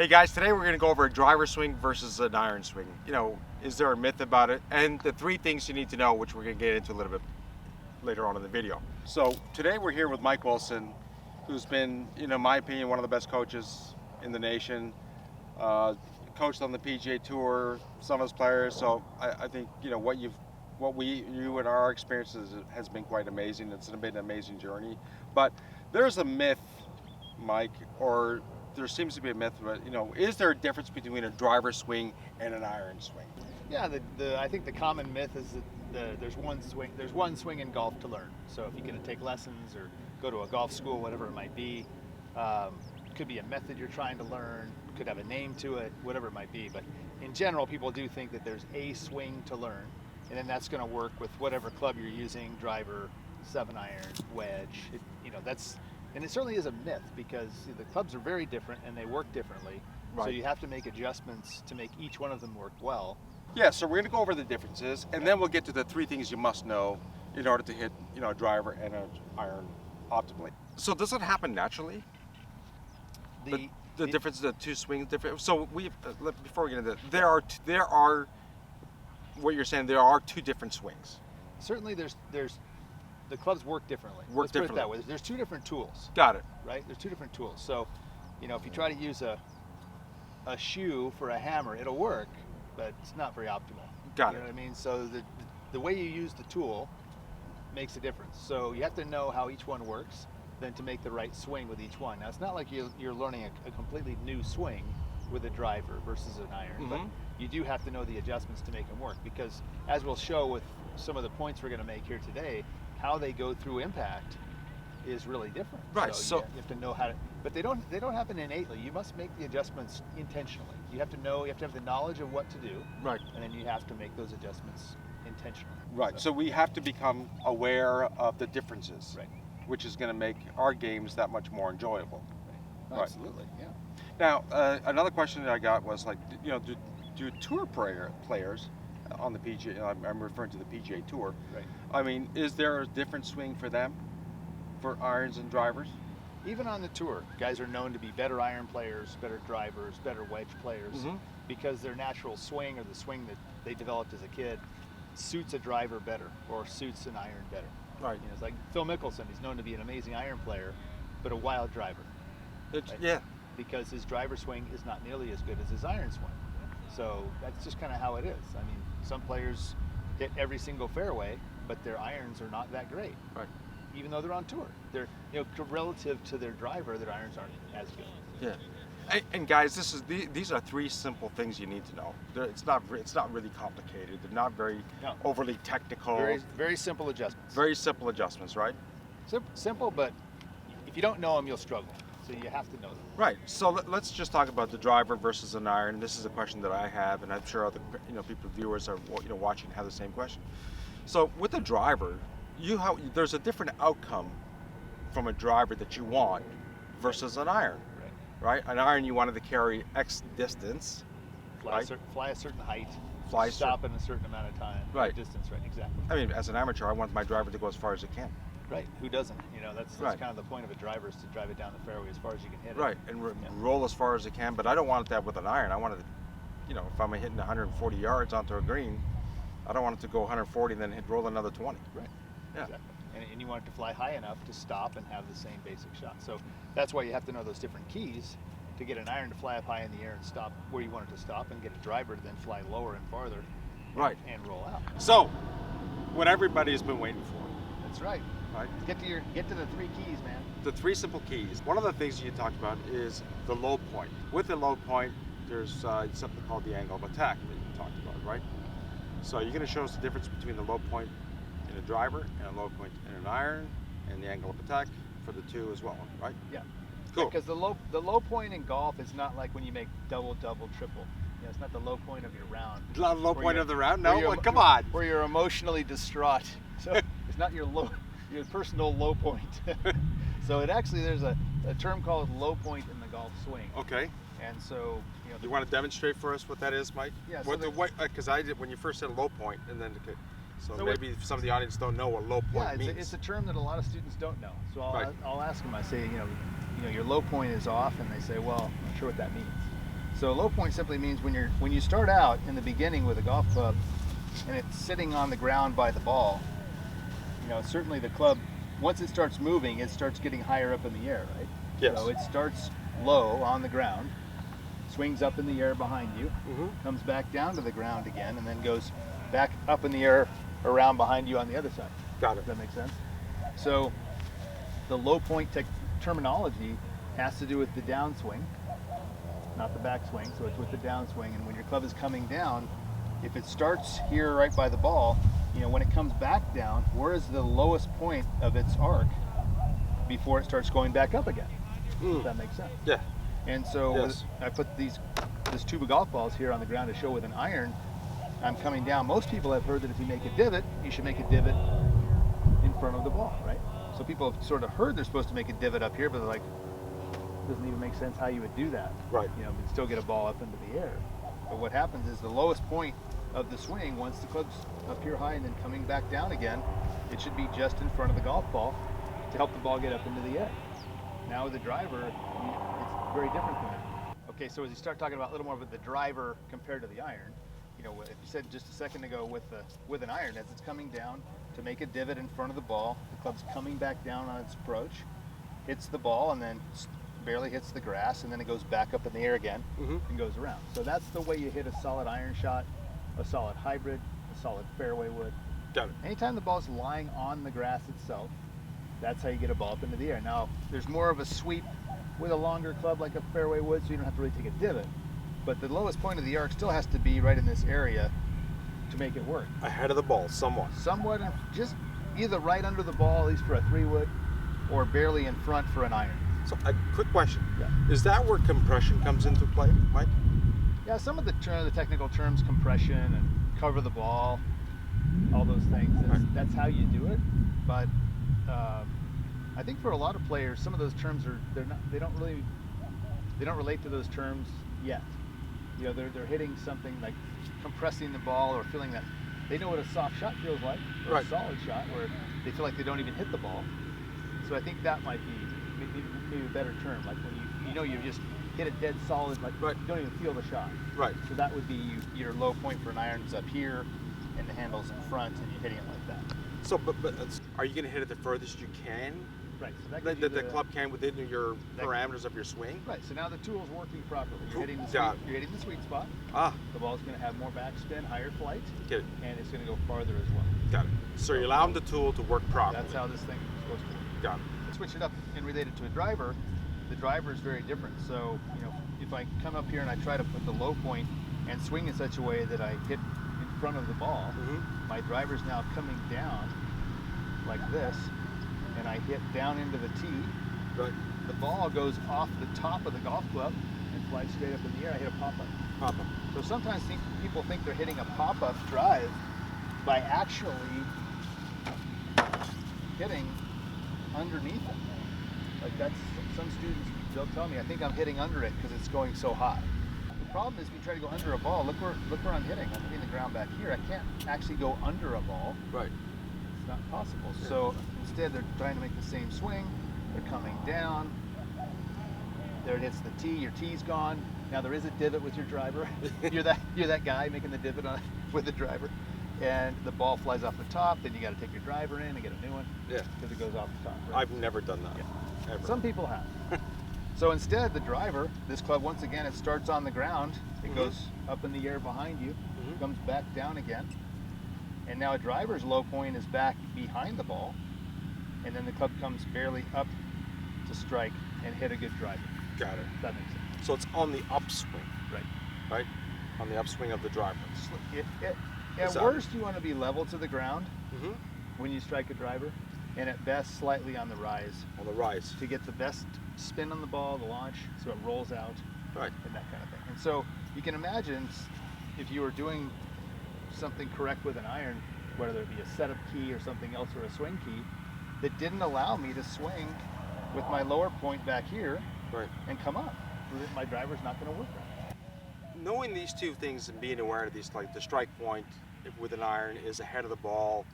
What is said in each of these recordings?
Hey guys, today we're going to go over a driver swing versus an iron swing. Is there a myth about it? And the three things you need to know, which we're going to get into a little bit later on in the video. So today we're here with Mike Wilson, who's been, in my opinion, one of the best coaches in the nation. Coached on the PGA Tour, some of his players. So I think, you and our experiences has been quite amazing. It's been an amazing journey. But there's a myth, Mike, or there seems to be a myth, but is there a difference between a driver swing and an iron swing? Yeah, I think the common myth is that there's one swing in golf to learn. So if you're going to take lessons or go to a golf school, whatever it might be, could be a method you're trying to learn, could have a name to it, whatever it might be. But in general, people do think that there's a swing to learn, and then that's going to work with whatever club you're using, driver, 7-iron, wedge. And it certainly is a myth because the clubs are very different and they work differently. Right. So you have to make adjustments to make each one of them work well. Yeah, so we're going to go over the differences, and then we'll get to the three things you must know in order to hit, a driver and an iron optimally. So does it happen naturally? The difference, the two swings different. So before we get into that, there are what you're saying. There are two different swings. Certainly, the clubs work differently. Let's put it that way. There's two different tools. Got it. Right? There's two different tools. So, if you try to use a shoe for a hammer, it'll work, but it's not very optimal. Got it. You know what I mean? So the way you use the tool makes a difference. So you have to know how each one works, then to make the right swing with each one. Now, it's not like you're learning a completely new swing with a driver versus an iron, but you do have to know the adjustments to make them work, because as we'll show with some of the points we're going to make here today, how they go through impact is really different. Right. So you have to know how to, but they don't happen innately. You must make the adjustments intentionally. You have to have the knowledge of what to do. Right. And then you have to make those adjustments intentionally. Right. So we have to become aware of the differences. Right. Which is going to make our games that much more enjoyable. Right. Absolutely. Yeah. Now, another question that I got was do tour players on the PGA, I'm referring to the PGA Tour. Right. I mean, is there a different swing for them, for irons and drivers? Even on the tour, guys are known to be better iron players, better drivers, better wedge players, because their natural swing, or the swing that they developed as a kid, suits a driver better or suits an iron better. Right. It's like Phil Mickelson. He's known to be an amazing iron player, but a wild driver. Right? Yeah. Because his driver swing is not nearly as good as his iron swing. So that's just kind of how it is. I mean, some players hit every single fairway, but their irons are not that great. Right. Even though they're on tour, they're relative to their driver, their irons aren't as good. Yeah. And guys, these are three simple things you need to know. It's not really complicated. They're not very overly technical. Very, very simple adjustments. Very simple adjustments, right? Simple, but if you don't know them, you'll struggle. So you have to know them. Right. So let's just talk about the driver versus an iron. This is a question that I have, and I'm sure other viewers are watching have the same question. So with a driver, there's a different outcome from a driver that you want versus an iron. Right? An iron, you wanted to carry X distance. Fly a certain height. Stop in a certain amount of time. Right. Distance, right, exactly. I mean, as an amateur, I want my driver to go as far as it can. Right. Who doesn't? That's kind of the point of a driver, is to drive it down the fairway as far as you can hit it. Right, and roll as far as it can, but I don't want that with an iron. I want it to, if I'm hitting 140 yards onto a green, I don't want it to go 140 and then roll another 20. Right. Yeah. Exactly. And you want it to fly high enough to stop and have the same basic shot. So that's why you have to know those different keys to get an iron to fly up high in the air and stop where you want it to stop, and get a driver to then fly lower and farther. Right. And roll out. So, what everybody's been waiting for. That's right. Right. Get to the three keys, man. The three simple keys. One of the things you talked about is the low point. With the low point, there's something called the angle of attack that you talked about, right? So you're going to show us the difference between the low point in a driver and a low point in an iron, and the angle of attack for the two as well, right? Yeah. Cool. Because the low point in golf is not like when you make double, triple. It's not the low point of your round. Not the low point of the round? No, come on. Where you're emotionally distraught. So it's not your personal low point. So there's a term called low point in the golf swing. Okay. And so, you want to demonstrate for us what that is, Mike? Yeah. Because I did when you first said low point, and then so maybe some of the audience don't know what low point means. It's a term that a lot of students don't know. So I'll ask them. I say, your low point is off, and they say, well, I'm not sure what that means. So low point simply means when you start out in the beginning with a golf club and it's sitting on the ground by the ball, certainly the club, once it starts moving, it starts getting higher up in the air, right? Yes. So it starts low on the ground, swings up in the air behind you, comes back down to the ground again, and then goes back up in the air around behind you on the other side. Got it. Does that make sense? So the low point terminology has to do with the downswing, not the backswing. So it's with the downswing, and when your club is coming down, if it starts here right by the ball, when it comes back down, where is the lowest point of its arc before it starts going back up again? Does that make sense? Yeah. And so Yes. I put this tube of golf balls here on the ground to show with an iron. I'm coming down. Most people have heard that if you make a divot, you should make a divot in front of the ball, right? So people have sort of heard they're supposed to make a divot up here, but they're like, doesn't even make sense how you would do that. Right. But still get a ball up into the air. But what happens is the lowest point of the swing, once the club's up here high and then coming back down again, it should be just in front of the golf ball to help the ball get up into the air. Now with the driver, it's very different than that. Okay, so as you start talking about a little more of the driver compared to the iron, if you said just a second ago with an iron, as it's coming down to make a divot in front of the ball, the club's coming back down on its approach, hits the ball and then barely hits the grass, and then it goes back up in the air again and goes around. So that's the way you hit a solid iron shot, a solid hybrid, a solid fairway wood. Got it. Anytime the ball's lying on the grass itself, that's how you get a ball up into the air. Now, there's more of a sweep with a longer club like a fairway wood, so you don't have to really take a divot. But the lowest point of the arc still has to be right in this area to make it work. Ahead of the ball, somewhat. Somewhat, just either right under the ball, at least for a 3-wood, or barely in front for an iron. So a quick question. Yeah. Is that where compression comes into play, Mike? Yeah, some of the technical terms, compression and cover the ball, all those things, that's how you do it. But I think for a lot of players, some of those terms they don't relate to those terms yet. They're hitting something like compressing the ball or feeling that they know what a soft shot feels like, or a solid shot where they feel like they don't even hit the ball. So I think that might be maybe a better term, like when you just hit it dead solid, like you don't even feel the shot. Right. So that would be your low point for an iron is up here, and the handle's in front, and you're hitting it like that. So, but are you going to hit it the furthest you can? Right. So that gives That the club can within your parameters of your swing? Right. So now the tool's working properly. You're hitting the sweet spot. The ball's going to have more backspin, higher flight, and it's going to go farther as well. Got it. So you're allowing the tool to work properly. That's how this thing is supposed to work. Got it. Switch it up and relate it to a driver, the driver is very different. So, if I come up here and I try to put the low point and swing in such a way that I hit in front of the ball, my driver's now coming down like this, and I hit down into the tee. Right. The ball goes off the top of the golf club and flies straight up in the air. I hit a pop-up. Pop-up. So sometimes people think they're hitting a pop-up drive by actually hitting underneath it. Like that's some students, they'll tell me, I think I'm hitting under it because it's going so high. The problem is if you try to go under a ball, look where I'm hitting. I'm hitting the ground back here. I can't actually go under a ball. Right. It's not possible. So instead they're trying to make the same swing. They're coming down. There it hits the tee. Your tee's gone. Now there is a divot with your driver. You're that guy making the divot with the driver. And the ball flies off the top, then you got to take your driver in and get a new one. Yeah. Because it goes off the top. Right? I've never done that. Yeah. Ever. Some people have. So instead, the driver, this club, once again, it starts on the ground. It goes up in the air behind you, comes back down again. And now a driver's low point is back behind the ball. And then the club comes barely up to strike and hit a good driver. Got it. That makes sense. So it's on the upswing. Right. Right? On the upswing of the driver. At worst, you want to be level to the ground Mm-hmm. when you strike a driver, and at best, slightly on the rise. On the rise. To get the best spin on the ball, the launch, so it rolls out, Right. and that kind of thing. And so you can imagine if you were doing something correct with an iron, whether it be a setup key or something else or a swing key, that didn't allow me to swing with my lower point back here Right. and come up. My driver's not going to work right. Knowing these two things and being aware of these, like the strike point with an iron is ahead of the ball,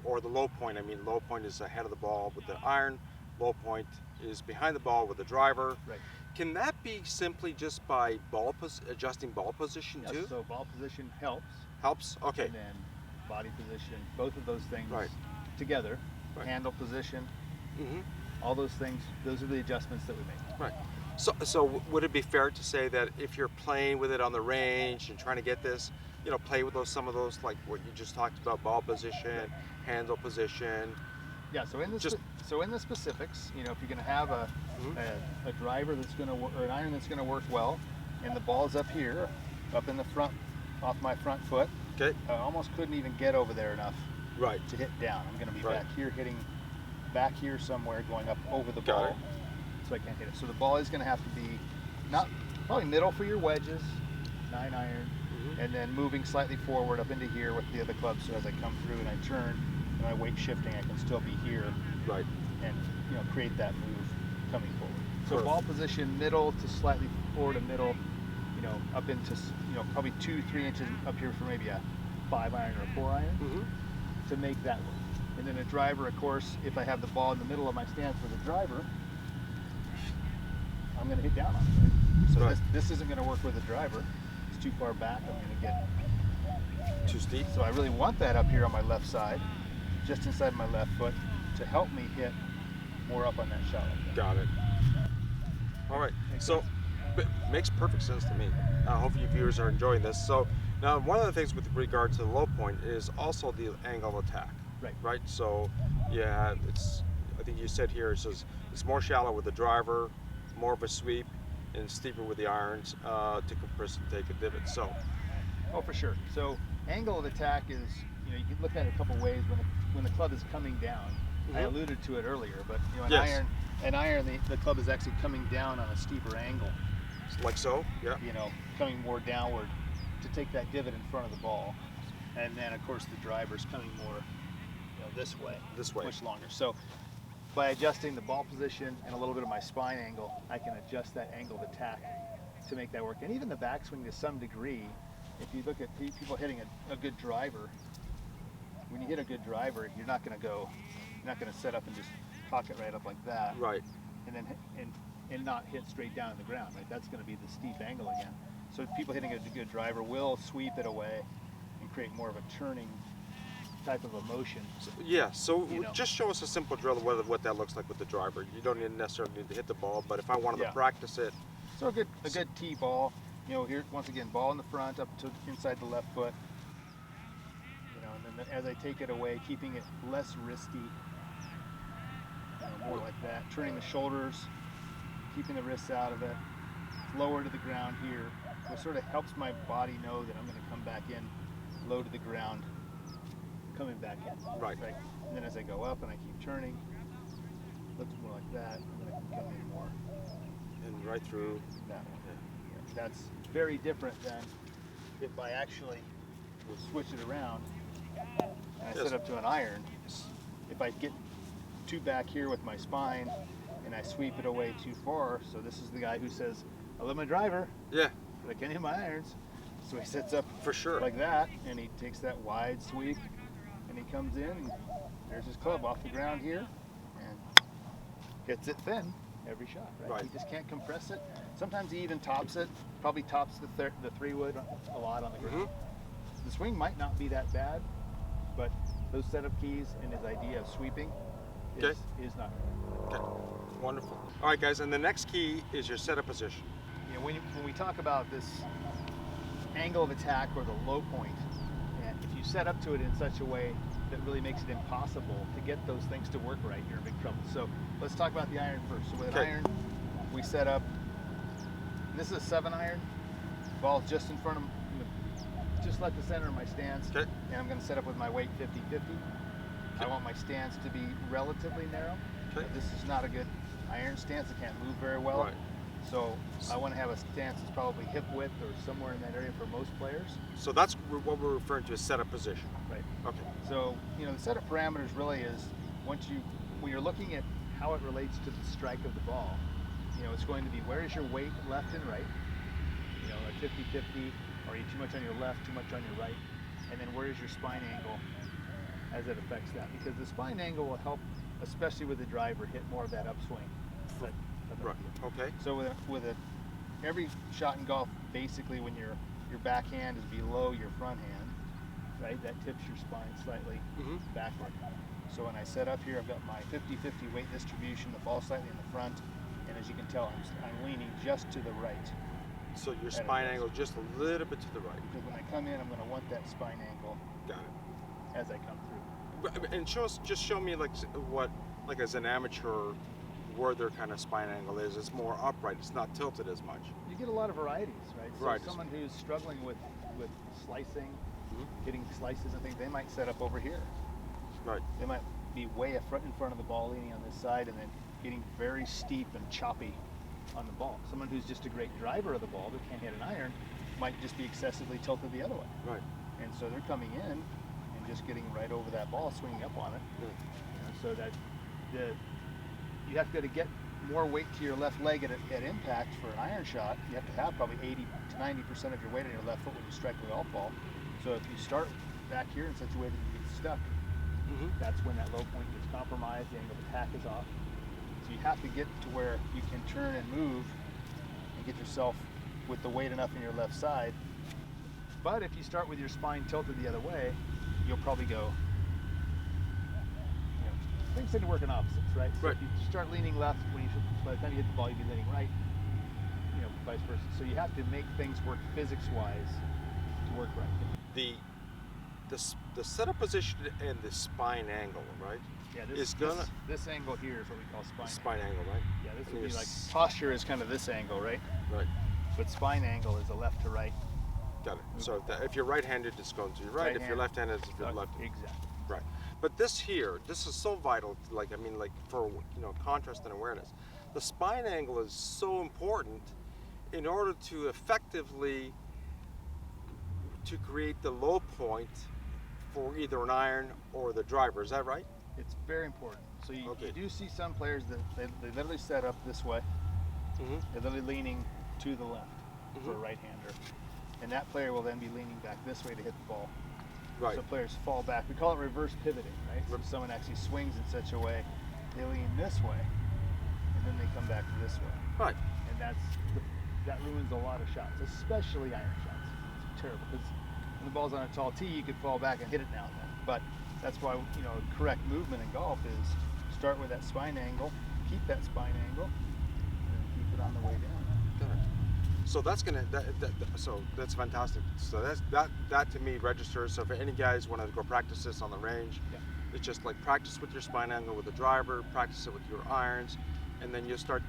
or the low point. I mean, low point is ahead of the ball with the iron. Low point is behind the ball with the driver. Right. Can that be simply just by adjusting ball position Yes, too? so ball position helps. Helps? Okay. And then body position, both of those things Right. together. Right. Handle position, Mm-hmm. all those things, those are the adjustments that we make. Right. So would it be fair to say that if you're playing with it on the range and trying to get this, play with some of those, like what you just talked about, ball position, handle position. Yeah, so in the specifics, if you're going to have a driver that's going to or an iron that's going to work well, and the ball's up here, up in the front, off my front foot. Okay. I almost couldn't even get over there enough. Right. To hit down. I'm going to be Right. back here somewhere, going up over the Got ball, it. so I can't hit it. So the ball is going to have to be probably middle for your wedges, 9 iron, and then moving slightly forward up into here with the other club. So as I come through and I turn and I weight shifting, I can still be here. Right. And create that move coming forward. So Perfect. ball position middle to slightly forward to middle, up into probably 2-3 inches up here for maybe a 5 iron or a 4 iron. Mm-hmm. To make that work. And then a driver, of course, if I have the ball in the middle of my stance for the driver, I'm going to hit down on it. Right? So Right. this isn't going to work with the driver. It's too far back. I'm going to get Too steep. So I really want that up here on my left side, just inside my left foot, to help me hit more up on that shot. Like that. Got it. All right. Makes So, sense? makes perfect sense to me. Hopefully, viewers are enjoying this. So, now one of the things with regard to the low point is also the angle of attack. Right. Right. So, yeah, I think you said here it says it's more shallow with the driver, more of a sweep, and steeper with the irons to compress and take a divot. So, Oh, for sure. So angle of attack is, you can look at it a couple ways when the club is coming down. I alluded to it earlier, but an iron, the club is actually coming down on a steeper angle. like so. Yeah. Coming more downward to take that divot in front of the ball, and then of course the driver's coming more, this way. This way. Much longer. So by adjusting the ball position and a little bit of my spine angle, I can adjust that angle of attack to make that work. And even the backswing to some degree, if you look at people hitting a good driver, when you hit a good driver, you're not going to set up and just cock it right up like that. Right. And then and not hit straight down in the ground, right? That's going to be the steep angle again. So people hitting a good driver will sweep it away and create more of a turning type of a motion. So just show us a simple drill of what that looks like with the driver. You don't necessarily need to hit the ball, but if I wanted to practice it. So a good tee ball, here once again, ball in the front up to inside the left foot. And then as I take it away, keeping it less risky, more like that, turning the shoulders, keeping the wrists out of it, lower to the ground here. So it sort of helps my body know that I'm going to come back in, low to the ground, coming back in. Right. And then as I go up and I keep turning, looks more like that, and then I can come in more. And right through. That one. Yeah. That's very different than if I actually switch it around and I set up to an iron. If I get too back here with my spine and I sweep it away too far, so this is the guy who says, I love my driver, but I can't hit my irons. So he sets up for sure like that, and he takes that wide sweep, and he comes in, and there's his club off the ground here, and hits it thin every shot. Right? He just can't compress it. Sometimes he even tops it. Probably tops the 3-wood a lot on the ground. The swing might not be that bad, but those setup keys and his idea of sweeping is not good. Okay. Wonderful. All right, guys, and the next key is your setup position. When we talk about this angle of attack or the low point, and if you set up to it in such a way that really makes it impossible to get those things to work right, you're in big trouble. So let's talk about the iron first. So with an iron, we set up, this is a 7 iron, ball's just in front of, just let the center of my stance, and I'm going to set up with my weight 50-50. I want my stance to be relatively narrow. This is not a good iron stance. It can't move very well. So I want to have a stance that's probably hip width or somewhere in that area for most players. So that's what we're referring to as setup position. Right. Okay. So the setup parameters really is when you're looking at how it relates to the strike of the ball, it's going to be where is your weight left and right, at 50-50, are you too much on your left, too much on your right, and then where is your spine angle as it affects that, because the spine angle will help, especially with the driver, hit more of that upswing, that Right. Okay. So every shot in golf, basically, when your backhand is below your front hand, right, that tips your spine slightly backward. So when I set up here, I've got my 50-50 weight distribution, the ball slightly in the front, and as you can tell, I'm leaning just to the right. So your spine angle just a little bit to the right. Because when I come in, I'm going to want that spine angle. Got it. As I come through. And show me like what, like as an amateur, where their kind of spine angle is. It's more upright. It's not tilted as much. You get a lot of varieties, right? So right. Someone who's struggling with slicing, getting slices and things, they might set up over here. Right. They might be way in front of the ball, leaning on this side, and then getting very steep and choppy on the ball. Someone who's just a great driver of the ball but can't hit an iron might just be excessively tilted the other way. Right. And so they're coming in and just getting right over that ball, swinging up on it. So that you have to get more weight to your left leg at impact for an iron shot. You have to have probably 80 to 90% of your weight on your left foot when you strike the golf ball. So if you start back here in such a way that you get stuck, that's when that low point gets compromised, the angle of attack is off. So you have to get to where you can turn and move and get yourself with the weight enough in your left side. But if you start with your spine tilted the other way, you'll probably go, things tend to work in opposites, right? So if you start leaning left, by the time you hit the ball, you'll be leaning right, vice versa. So you have to make things work physics-wise to work right. The setup position and the spine angle, right? Yeah, this angle here is what we call spine. Spine angle, right? Yeah, this would be like posture is kind of this angle, right? Right. But spine angle is a left to right. Got it. So if you're right-handed, it's going to your right. If you're left-handed, it's your left. Exactly. Right. But this is so vital. For contrast and awareness, the spine angle is so important in order to effectively create the low point for either an iron or the driver. Is that right? It's very important. So you do see some players that they literally set up this way. They're literally leaning to the left for a right-hander. And that player will then be leaning back this way to hit the ball. Right. So players fall back. We call it reverse pivoting, right? So someone actually swings in such a way, they lean this way, and then they come back this way. Right. And that ruins a lot of shots, especially iron shots. It's terrible because when the ball's on a tall tee, you could fall back and hit it now and then. But that's why correct movement in golf is start with that spine angle, keep that spine angle, and then keep it on the way down. Got it. So that's fantastic. So that to me registers. So if any guys want to go practice this on the range, it's just like practice with your spine angle with the driver, practice it with your irons, and then you start,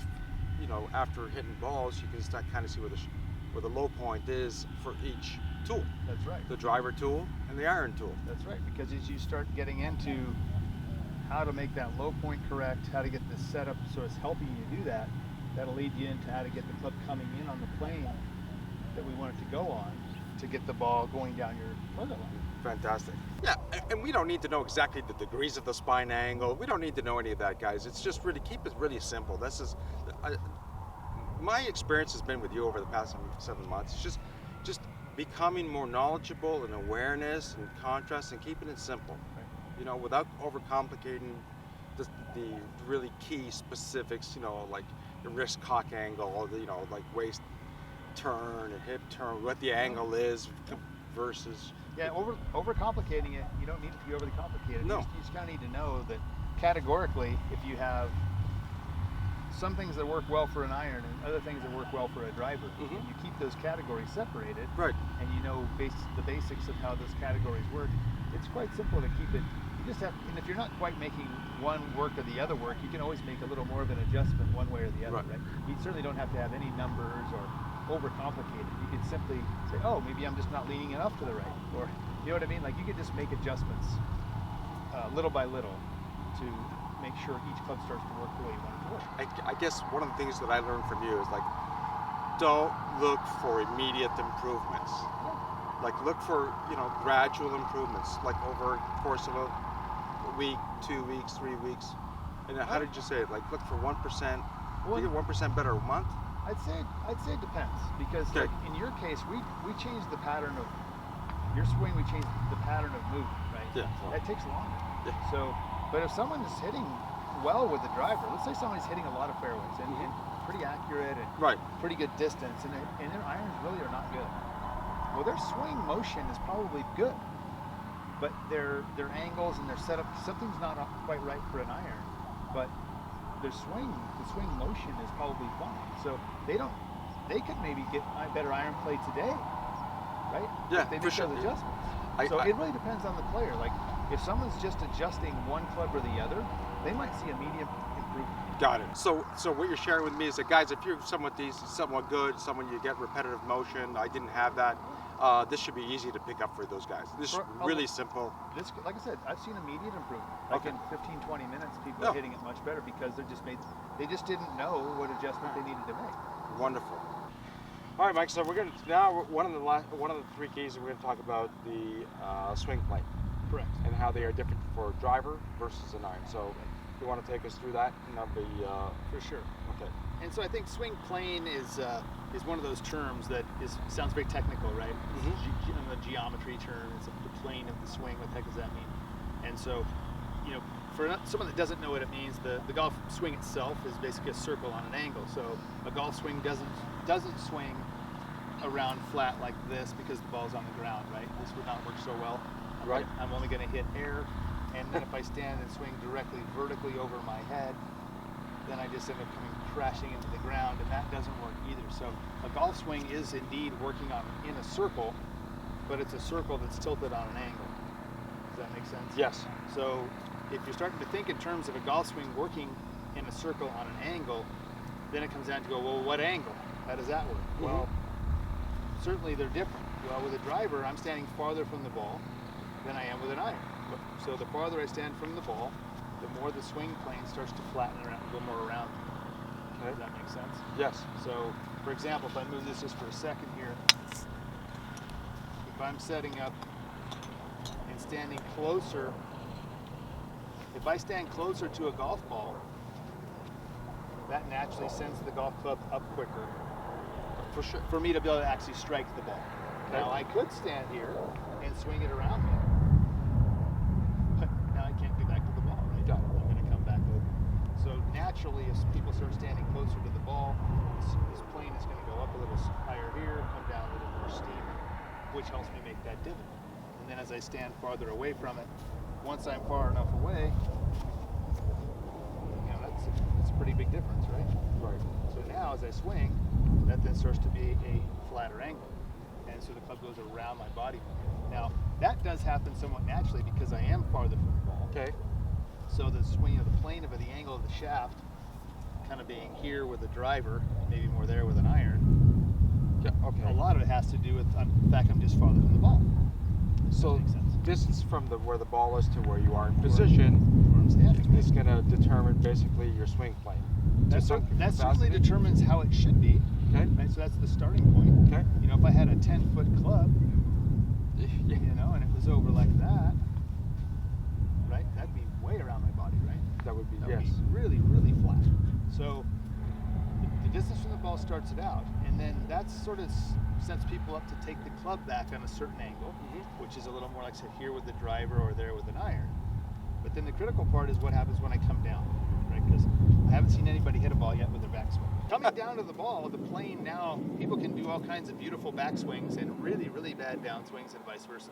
after hitting balls, you can start kind of see where the low point is for each tool. That's right. The driver tool and the iron tool. That's right, because as you start getting into how to make that low point correct, how to get this set up so it's helping you do that, that'll lead you into how to get the club coming in on the plane that we want it to go on to get the ball going down your target line. Fantastic. Yeah, and we don't need to know exactly the degrees of the spine angle. We don't need to know any of that, guys. It's just keep it really simple. My experience has been with you over the past 7 months. It's just becoming more knowledgeable and awareness and contrast and keeping it simple. Right. Without overcomplicating the really key specifics, like the wrist cock angle, like waist turn and hip turn, what the angle is versus. Yeah, overcomplicating it, you don't need it to be overly complicated. No. You just kind of need to know that categorically, if you have some things that work well for an iron and other things that work well for a driver, and you keep those categories separated, right, and the basics of how those categories work, it's quite simple to keep it. You just have, and if you're not quite making one work or the other work, you can always make a little more of an adjustment one way or the other, right? You certainly don't have to have any numbers or overcomplicate it. You can simply say, oh, maybe I'm just not leaning enough to the right, or you know what I mean? Like you could just make adjustments little by little to make sure each club starts to work the way you want it to work. I guess one of the things that I learned from you is don't look for immediate improvements. Like look for gradual improvements, like over the course of a week, 2 weeks, 3 weeks. And how did you say it? Like look for 1%. You get 1% better a month. I'd say it depends because like in your case we changed the pattern of your swing. We changed the pattern of movement, right? Yeah. That takes longer. Yeah. So, but if someone is hitting well with the driver, let's say somebody's hitting a lot of fairways, and pretty accurate and Right. pretty good distance, and their irons really are not good. Well, their swing motion is probably good, but their angles and their setup, something's not quite right for an iron, but the swing motion is probably fine. So they could maybe get a better iron play today, right? Yeah, if they for make sure. those adjustments. So it really depends on the player. Like if someone's just adjusting one club or the other, they might see immediate improvement. Got it. So what you're sharing with me is that, guys, if you're somewhat decent, somewhat good, someone you get repetitive motion, I didn't have that, this should be easy to pick up for those guys. This is really simple. This, like I said, I've seen immediate improvement. Like in 15, 20 minutes, people are hitting it much better because they just didn't know what adjustment they needed to make. Wonderful. All right, Mike. So we're going to now one of the three keys we're going to talk about the swing plane. Correct. And how they are different for a driver versus an iron. So you want to take us through that, and that'll be for sure. Okay. And so I think swing plane is one of those terms that sounds very technical, right? Mm-hmm. The geometry term, it's the plane of the swing. What the heck does that mean? And so, for someone that doesn't know what it means, the golf swing itself is basically a circle on an angle. So a golf swing doesn't swing around flat like this because the ball's on the ground, right? This would not work so well. Right. I'm only going to hit air, and then if I stand and swing directly vertically over my head, then I just end up coming crashing into the ground, and that doesn't work either. So a golf swing is indeed working in a circle, but it's a circle that's tilted on an angle. Does that make sense? Yes. So if you're starting to think in terms of a golf swing working in a circle on an angle, then it comes down to go, well, what angle? How does that work? Mm-hmm. Well, certainly they're different. Well, with a driver, I'm standing farther from the ball than I am with an iron. So the farther I stand from the ball, the more the swing plane starts to flatten around, go more around. Okay. Does that make sense? Yes. So, for example, if I move this just for a second here, if I'm setting up and standing closer, if I stand closer to a golf ball, that naturally sends the golf club up quicker. For sure. For me to be able to actually strike the ball. Okay. Now I could stand here and swing it around me, but now I can't get back to the ball, right? Got it. I'm going to come back over. So naturally, as people start standing closer to the ball, this plane is going to go up a little higher here, come down a little more steep, which helps me make that divot. And then as I stand farther away from it, once I'm far enough away, that's a pretty big difference, right? Right. So now as I swing, that then starts to be a flatter angle. And so the club goes around my body. Now, that does happen somewhat naturally because I am farther from the ball. Okay. So the swing of the plane of the angle of the shaft kind of being here with a driver, maybe more there with an iron. Yeah, okay. A lot of it has to do with the fact I'm just farther from the ball. So makes sense. distance from where the ball is to where you are in position Where I'm standing. is going to determine basically your swing plane. That certainly determines how it should be. Okay. Right, so that's the starting point. Okay. If I had a 10-foot club, and it was over like that, right, that'd be way around my body, right? That would be, That yes. would be really, really flat. So the distance from the ball starts it out, and then that sort of sets people up to take the club back on a certain angle, which is a little more like, say, here with the driver or there with an iron. But then the critical part is what happens when I come down, right? Because I haven't seen anybody hit a ball yet with their backswing. Coming down to the ball, the plane now, people can do all kinds of beautiful backswings and really, really bad downswings and vice versa.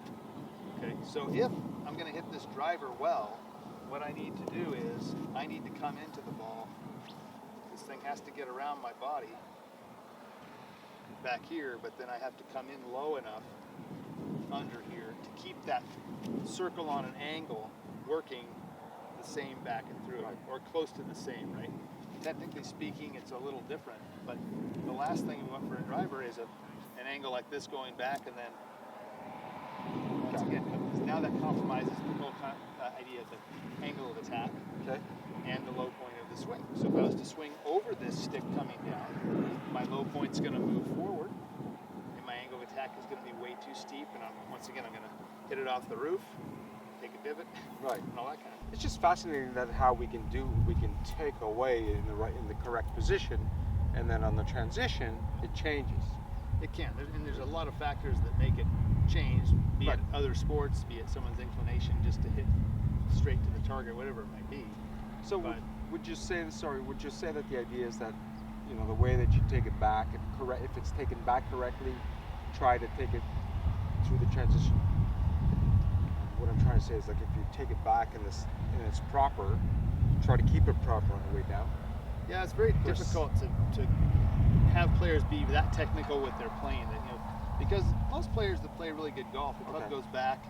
Okay, so if I'm going to hit this driver well, what I need to do is I need to come into the ball. This thing has to get around my body back here, but then I have to come in low enough under here to keep that circle on an angle working the same back and through, or close to the same, right? Technically speaking, it's a little different, but the last thing we want for a driver is an angle like this going back, and then once again, now that compromises the whole idea of the angle of attack and the low point of the swing. So if I was to swing over this stick coming down, my low point's going to move forward, and my angle of attack is going to be way too steep, and once again, I'm going to hit it off the roof, take a divot, right, and all that kind of. It's just fascinating that how we can take away in the correct position, and then on the transition it changes. It can, and there's a lot of factors that make it change, be it other sports, be it someone's inclination just to hit straight to the target, whatever it might be. So would you say that the idea is that you know, the way that you take it back, if it's taken back correctly, try to take it through the transition. What I'm trying to say is, like, if you take it back and it's proper, try to keep it proper on the way down. Yeah, it's very difficult to have players be that technical with their plane. That, you know, because most players that play really good golf, the club goes back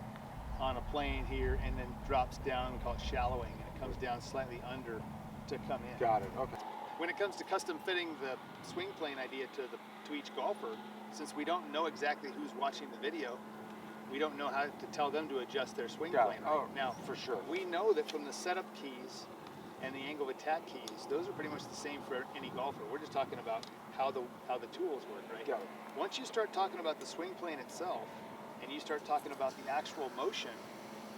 on a plane here and then drops down. We call it shallowing, and it comes down slightly under to come in. Got it. Okay. When it comes to custom fitting the swing plane idea to each golfer, since we don't know exactly who's watching the video, we don't know how to tell them to adjust their swing plane. Right? Oh, now, for sure. We know that from the setup keys and the angle of attack keys, those are pretty much the same for any golfer. We're just talking about how the tools work, right? Got it. Once you start talking about the swing plane itself, and you start talking about the actual motion,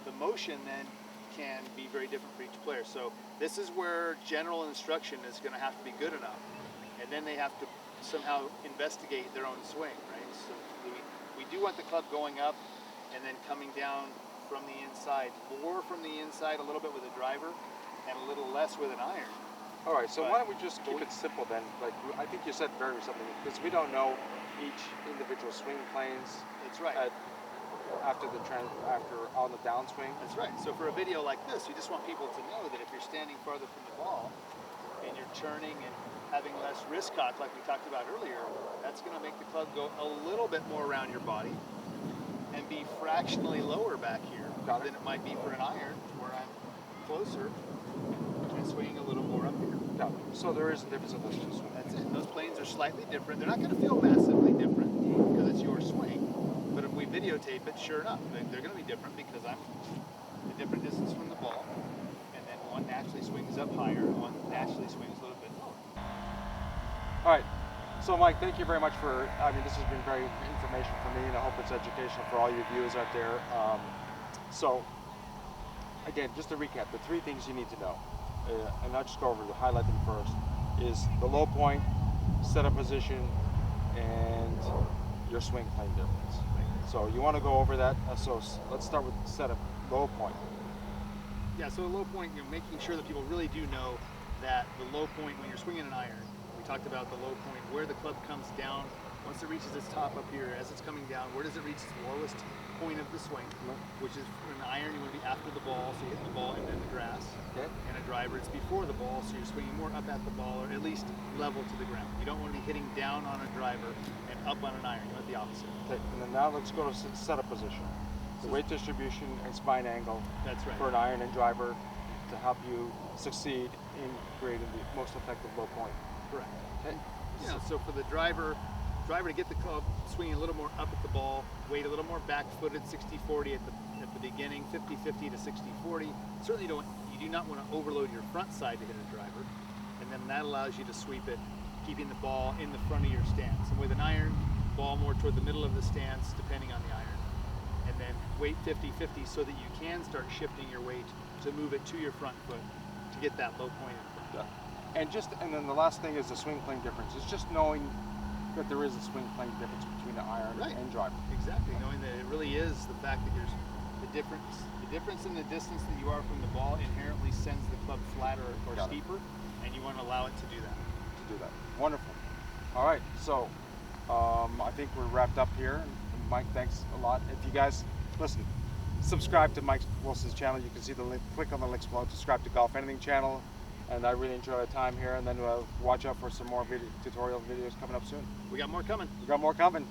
the motion then can be very different for each player. So this is where general instruction is going to have to be good enough, and then they have to somehow investigate their own swing, right? So we do want the club going up and then coming down from the inside, more from the inside a little bit with a driver and a little less with an iron. All right, so why don't we just keep it simple then? Like, I think you said very something, because we don't know each individual swing planes. That's right. After on the downswing. That's right. So for a video like this, you just want people to know that if you're standing farther from the ball and you're turning and having less wrist cock like we talked about earlier, that's going to make the club go a little bit more around your body and be fractionally lower back here than it might be for an iron, where I'm closer and swinging a little more up here. Got it. So there is a difference in those two swings. That's it. Those planes are slightly different. They're not going to feel massively different because it's your swing. But if we videotape it, sure enough, they're going to be different because I'm a different distance from the ball, and then one naturally swings up higher, and one naturally swings a little bit lower. All right. So, Mike, thank you very much for. I mean, this has been very informational for me, and I hope it's educational for all your viewers out there. So, again, just to recap, the three things you need to know, and I'll just go over to highlight them first, is the low point, setup position, and your swing plane difference. So you want to go over that. So let's start with setup, low point. Yeah, so a low point, you're making sure that people really do know that the low point when you're swinging an iron, we talked about the low point, where the club comes down, once it reaches its top up here, as it's coming down, where does it reach its lowest point of the swing, which is for an iron, you want to be after the ball, so you hit the ball and then the grass. Okay. And a driver, it's before the ball, so you're swinging more up at the ball, or at least level to the ground. You don't want to be hitting down on a driver and up on an iron. You want the opposite. Okay. And then now let's go to setup position. The weight distribution and spine angle. That's right. For an iron and driver to help you succeed in creating the most effective low point. Correct. Okay. You know, so for the driver to get the club swinging a little more up at the ball, weight a little more back-footed, 60-40 at the beginning, 50-50 to 60-40. Certainly you do not want to overload your front side to hit a driver, and then that allows you to sweep it, keeping the ball in the front of your stance. And with an iron, ball more toward the middle of the stance, depending on the iron. And then weight 50-50 so that you can start shifting your weight to move it to your front foot to get that low point in front. Yeah. And then the last thing is the swing plane difference. It's just knowing that there is a swing plane difference between the iron and driver. Exactly, knowing that it really is the fact that there's the difference in the distance that you are from the ball inherently sends the club flatter or steeper, and you want to allow it to do that. Wonderful. All right, so I think we're wrapped up here. Mike, thanks a lot. If you guys, listen, subscribe to Mike Wilson's channel. You can see the link, click on the links below, subscribe to Golf Anything channel. And I really enjoy our time here, and then watch out for some more tutorial videos coming up soon. We got more coming. We got more coming.